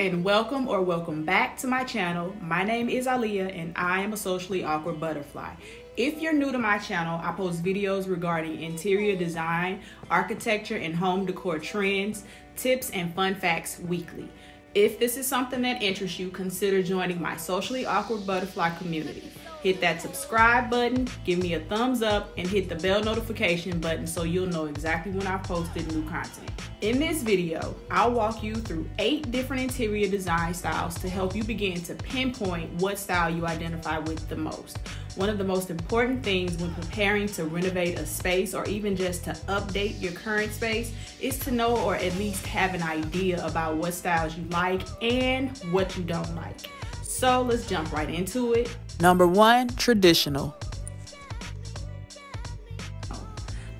and welcome back to my channel. My name is Aaliyah and I am a socially awkward butterfly. If you're new to my channel, I post videos regarding interior design, architecture, and home decor trends, tips, and fun facts weekly. If this is something that interests you, consider joining my socially awkward butterfly community. Hit that subscribe button, give me a thumbs up, and hit the bell notification button so you'll know exactly when I've posted new content. In this video, I'll walk you through 8 different interior design styles to help you begin to pinpoint what style you identify with the most. One of the most important things when preparing to renovate a space or even just to update your current space is to know or at least have an idea about what styles you like and what you don't like. So let's jump right into it. Number 1, traditional.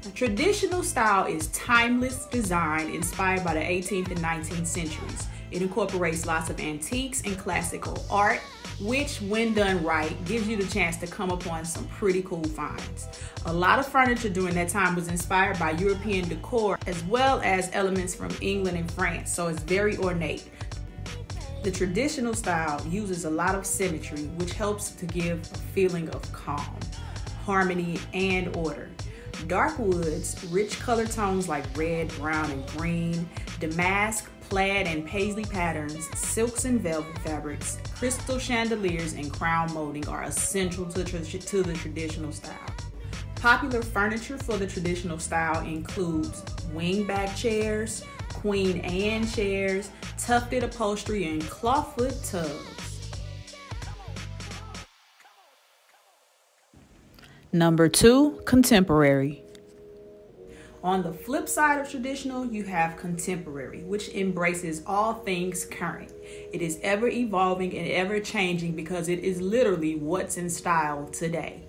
A traditional style is timeless design inspired by the 18th and 19th centuries. It incorporates lots of antiques and classical art, which when done right, gives you the chance to come upon some pretty cool finds. A lot of furniture during that time was inspired by European decor as well as elements from England and France, so it's very ornate. The traditional style uses a lot of symmetry, which helps to give a feeling of calm, harmony, and order. Dark woods, rich color tones like red, brown, and green, damask, plaid, and paisley patterns, silks and velvet fabrics, crystal chandeliers, and crown molding are essential to the traditional style. Popular furniture for the traditional style includes wingback chairs, Queen Anne chairs, tufted upholstery, and clawfoot tubs. Number 2, contemporary. On the flip side of traditional, you have contemporary, which embraces all things current. It is ever evolving and ever changing because it is literally what's in style today.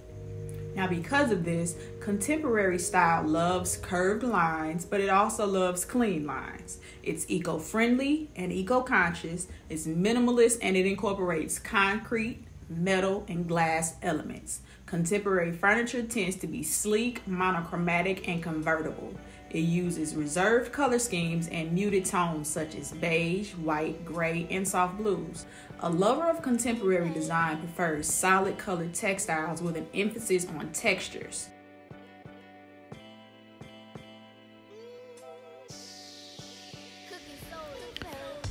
Now, because of this, contemporary style loves curved lines, but it also loves clean lines. It's eco-friendly and eco-conscious, it's minimalist, and it incorporates concrete, metal, and glass elements. Contemporary furniture tends to be sleek, monochromatic, and convertible. It uses reserved color schemes and muted tones such as beige, white, gray, and soft blues. A lover of contemporary design prefers solid colored textiles with an emphasis on textures.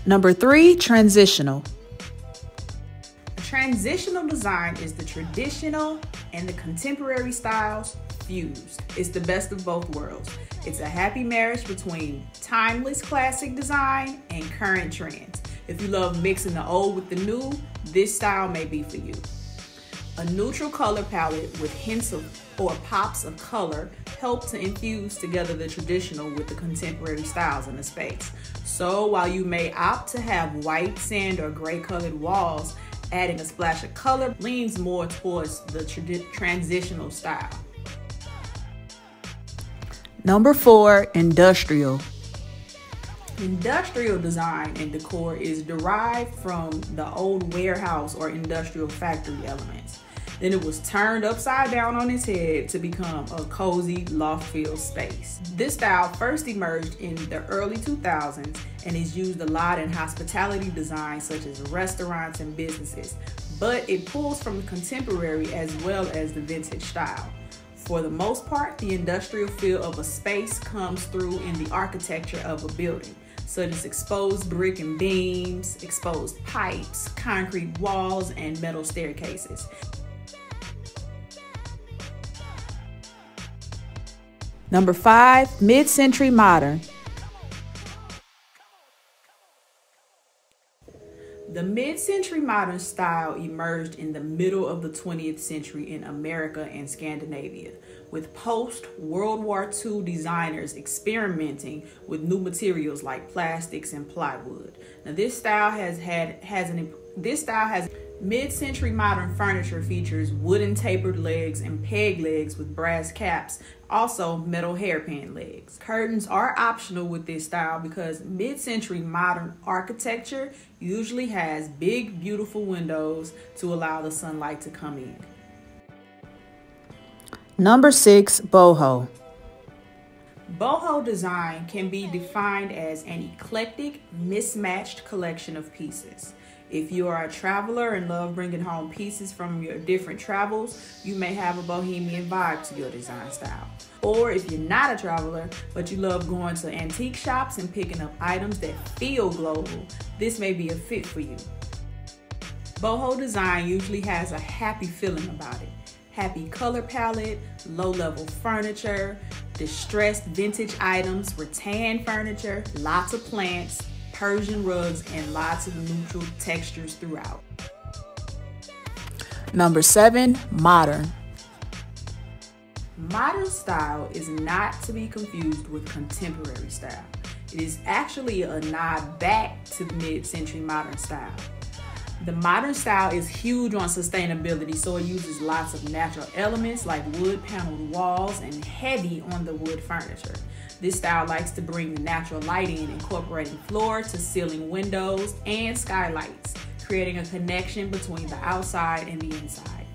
Number 3, transitional. Transitional design is the traditional and the contemporary styles fused. It's the best of both worlds. It's a happy marriage between timeless classic design and current trends. If you love mixing the old with the new, this style may be for you. A neutral color palette with hints of or pops of color help to infuse together the traditional with the contemporary styles in the space. So while you may opt to have white, sand, or gray colored walls, adding a splash of color leans more towards the transitional style. Number 4, industrial. Industrial design and decor is derived from the old warehouse or industrial factory elements. Then it was turned upside down on its head to become a cozy loft-filled space. This style first emerged in the early 2000s and is used a lot in hospitality design such as restaurants and businesses, but it pulls from the contemporary as well as the vintage style. For the most part, the industrial feel of a space comes through in the architecture of a building, such as exposed brick and beams, exposed pipes, concrete walls, and metal staircases. Number 5, mid-century modern. The mid-century modern style emerged in the middle of the 20th century in America and Scandinavia, with post-World War II designers experimenting with new materials like plastics and plywood. Now, mid-century modern furniture features wooden tapered legs and peg legs with brass caps, also metal hairpin legs. Curtains are optional with this style because mid-century modern architecture usually has big, beautiful windows to allow the sunlight to come in. Number 6, boho. Boho design can be defined as an eclectic, mismatched collection of pieces. If you are a traveler and love bringing home pieces from your different travels, you may have a bohemian vibe to your design style. Or if you're not a traveler, but you love going to antique shops and picking up items that feel global, this may be a fit for you. Boho design usually has a happy feeling about it. Happy color palette, low-level furniture, distressed vintage items, rattan furniture, lots of plants, Persian rugs, and lots of neutral textures throughout. Number 7, modern. Modern style is not to be confused with contemporary style. It is actually a nod back to the mid-century modern style. The modern style is huge on sustainability, so it uses lots of natural elements like wood paneled walls and heavy on the wood furniture. This style likes to bring the natural lighting, incorporating floor to ceiling windows and skylights, creating a connection between the outside and the inside.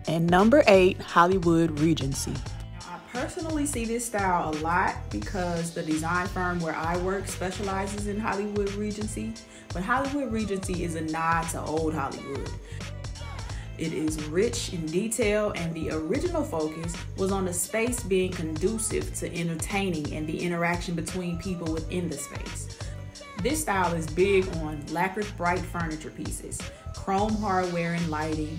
And number 8, Hollywood Regency. I personally see this style a lot because the design firm where I work specializes in Hollywood Regency, but Hollywood Regency is a nod to old Hollywood. It is rich in detail, and the original focus was on the space being conducive to entertaining and the interaction between people within the space. This style is big on lacquered bright furniture pieces, chrome hardware and lighting,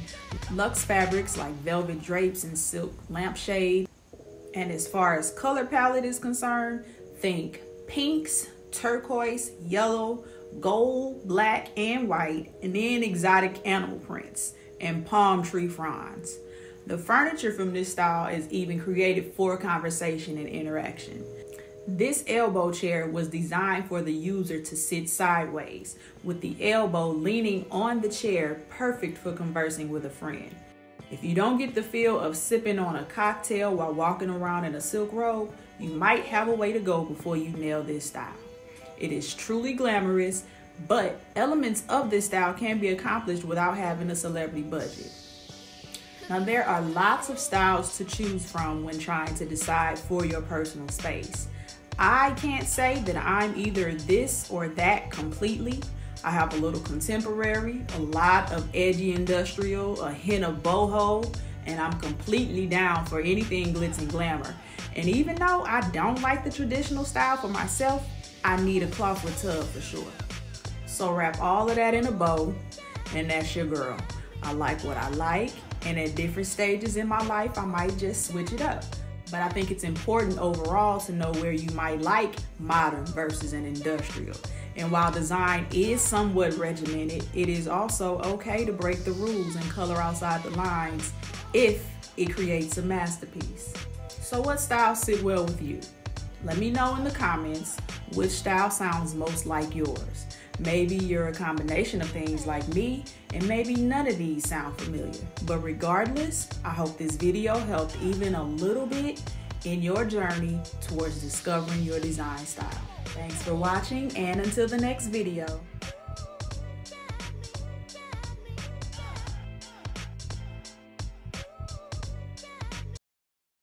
luxe fabrics like velvet drapes and silk lampshade. And as far as color palette is concerned, think pinks, turquoise, yellow, gold, black, and white, and then exotic animal prints and palm tree fronds. The furniture from this style is even created for conversation and interaction. This elbow chair was designed for the user to sit sideways, with the elbow leaning on the chair, perfect for conversing with a friend. If you don't get the feel of sipping on a cocktail while walking around in a silk robe, you might have a way to go before you nail this style. It is truly glamorous, but elements of this style can be accomplished without having a celebrity budget. Now, there are lots of styles to choose from when trying to decide for your personal space. I can't say that I'm either this or that completely. I have a little contemporary, a lot of edgy industrial, a hint of boho, and I'm completely down for anything glitz and glamour. And even though I don't like the traditional style for myself, I need a cloth with tub for sure. So wrap all of that in a bow, and that's your girl. I like what I like, and at different stages in my life, I might just switch it up. But I think it's important overall to know where you might like modern versus an industrial. And while design is somewhat regimented, it is also okay to break the rules and color outside the lines if it creates a masterpiece. So what styles sit well with you? Let me know in the comments which style sounds most like yours. Maybe you're a combination of things like me, and maybe none of these sound familiar. But regardless, I hope this video helped even a little bit in your journey towards discovering your design style. Thanks for watching, and until the next video.